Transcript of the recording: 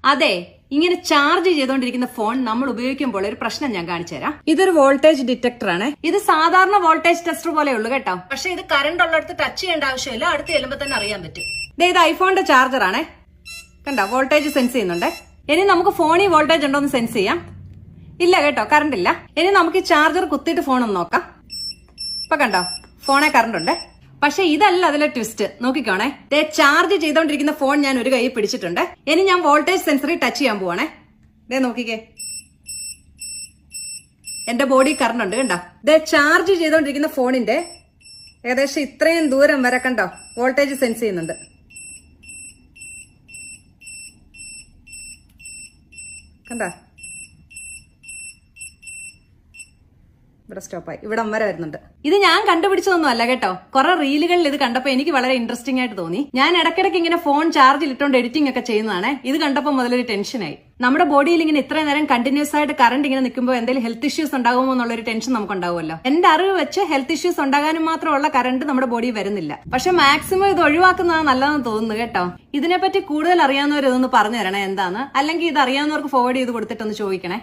അതെ, ഇങ്ങനെ ചാർജ് ചെയ്തുകൊണ്ടിരിക്കുന്ന ഫോൺ നമ്മൾ ഉപയോഗിക്കുമ്പോൾ ഒരു പ്രശ്നം ഞാൻ കാണിച്ചു തരാം. ഇതൊരു വോൾട്ടേജ് ഡിറ്റക്ടർ ആണ്. ഇത് സാധാരണ വോൾട്ടേജ് ടെസ്റ്റർ പോലെ ഉള്ളു കേട്ടോ. പക്ഷെ ഇത് കറണ്ട് ഉള്ളിടത്ത് ടച്ച് ചെയ്യേണ്ട ആവശ്യമില്ല, അടുത്ത് ചെല്ലുമ്പോ തന്നെ അറിയാൻ പറ്റും. ഇത് ഐഫോണിന്റെ ചാർജർ ആണേ, കണ്ടോ വോൾട്ടേജ് സെൻസ് ചെയ്യുന്നുണ്ട്. ഇനി നമുക്ക് ഫോണിൽ വോൾട്ടേജ് ഉണ്ടോ എന്ന് സെൻസ് ചെയ്യാം. ഇല്ല കേട്ടോ, കറണ്ട് ഇല്ല. ഇനി നമുക്ക് ഈ ചാർജർ കുത്തിയിട്ട് ഫോൺ ഒന്ന് നോക്കാം. ഇപ്പൊ കണ്ടോ ഫോണെ കറണ്ട് ഉണ്ട്. പക്ഷെ ഇതല്ല അതിലെ ട്വിസ്റ്റ്, നോക്കിക്കോണേ. ചാർജ് ചെയ്തോണ്ടിരിക്കുന്ന ഫോൺ ഞാൻ ഒരു കൈ പിടിച്ചിട്ടുണ്ട്. ഇനി ഞാൻ വോൾട്ടേജ് സെൻസറിൽ ടച്ച് ചെയ്യാൻ പോവാണേ. നോക്കിക്കേ, എന്റെ ബോഡി കറണ്ട് ഉണ്ട് കണ്ടോ. ചാർജ് ചെയ്തോണ്ടിരിക്കുന്ന ഫോണിന്റെ ഏകദേശം ഇത്രയും ദൂരം വരെ കണ്ടോ വോൾട്ടേജ് സെൻസ് ചെയ്യുന്നുണ്ട്. കണ്ടോ, ഇവിടെ സ്റ്റോപ്പായി, ഇവിടം വരെ വരുന്നുണ്ട്. ഇത് ഞാൻ കണ്ടുപിടിച്ചതൊന്നും അല്ല കേട്ടോ. കുറെ റീലുകളിൽ ഇത് കണ്ടപ്പോ എനിക്ക് വളരെ ഇൻട്രസ്റ്റിംഗ് ആയിട്ട് തോന്നി. ഞാൻ ഇടയ്ക്കിടയ്ക്ക് ഇങ്ങനെ ഫോൺ ചാർജിൽ ഇട്ടുകൊണ്ട് എഡിറ്റിംഗ് ഒക്കെ ചെയ്യുന്നതാണ്. ഇത് കണ്ടപ്പോൾ മുതലൊരു ടെൻഷനായി. നമ്മുടെ ബോഡിയിൽ ഇങ്ങനെ ഇത്രയും നേരം കണ്ടിന്യൂസ് ആയിട്ട് കറണ്ട് ഇങ്ങനെ നിൽക്കുമ്പോൾ എന്തെങ്കിലും ഹെൽത്ത് ഇഷ്യൂസ് ഉണ്ടാകുമോ എന്നുള്ളൊരു ടെൻഷൻ നമുക്ക് ഉണ്ടാവുമല്ലോ. എന്റെ അറിവ് വെച്ച് ഹെൽത്ത് ഇഷ്യൂസ് ഉണ്ടാകാനും മാത്രമുള്ള കറണ്ട് നമ്മുടെ ബോഡിയിൽ വരുന്നില്ല. പക്ഷെ മാക്സിമം ഇത് ഒഴിവാക്കുന്നതാണ് നല്ലതെന്ന് തോന്നുന്നു കേട്ടോ. ഇതിനെപ്പറ്റി കൂടുതൽ അറിയാവുന്നവർ ഇതൊന്ന് പറഞ്ഞു തരണേ എന്താന്ന്, അല്ലെങ്കിൽ ഇത് അറിയാവുന്നവർക്ക് ഫോർവേഡ് ചെയ്ത് കൊടുത്തിട്ടൊന്ന് ചോദിക്കണേ.